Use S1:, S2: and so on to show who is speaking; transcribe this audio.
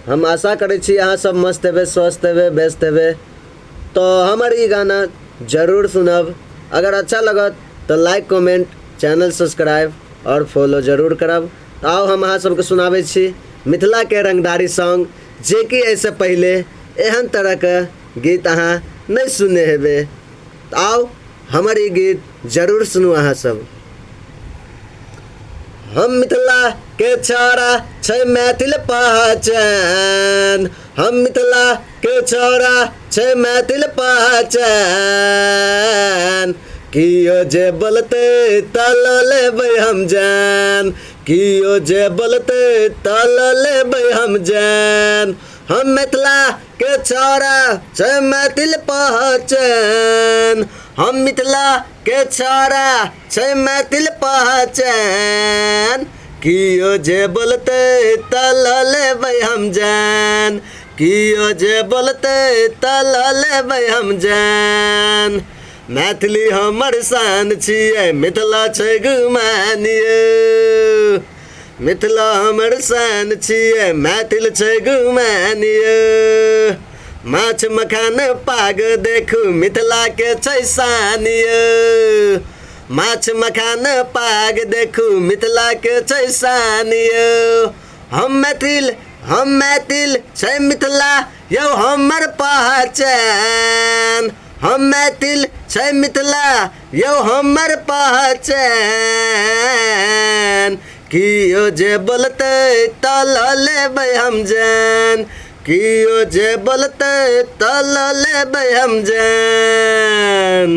S1: हम आशा करै छी अहाँ सब मस्त हेबै, स्वस्थ हेबै, व्यस्त हेबै। तो हमर ई गाना जरूर सुनब। अगर अच्छा लगत तो लाइक, कमेंट, चैनल सब्सक्राइब और फॉलो जरूर करब। तो आओ हम अहाँ सबके सुनाबै छी मिथिला के रंगदारी सॉन्ग, जे कि ऐसे पहले एहन तरह के गीत अहाँ नहीं सुने हेबै। तो आओ हमर ई गीत जरूर सुनू अहाँ सब। हम मिथिला के छौड़ा छै मैथिल पहचान, हम मिथिला के छौड़ा छै मैथिल पहचान। कियो जे बोलते त ल लेबै हम जान, कियो जे बोलते त ल लेबै हम जान। हम मिथिला के छौड़ा छै मैथिल पहचान, हम मिथिला के छौड़ा छै मैथिल पहचान। कियो जे बोलते त ल लेबै हम जान, कियो जे बोलते त ल लेबै हम जान। मैथिली हमर शान छियै, मिथिला छै गुमान यौ। मिथिला हमर शान छियै, मैथिल छै गुमान यौ। माछ मखान पाग देखू मिथिला के छै शान यौ। माछ मखान पाग देखू मिथिला के छै शान यौ। हम मैथिल छै मिथिला यौ हमर पहचान। हम मैथिल छै मिथिला यौ हमर पहचान। कियो जे बोलते त ल लेबै हम जान, कियो जे बोलते त ल लेबै हम जान।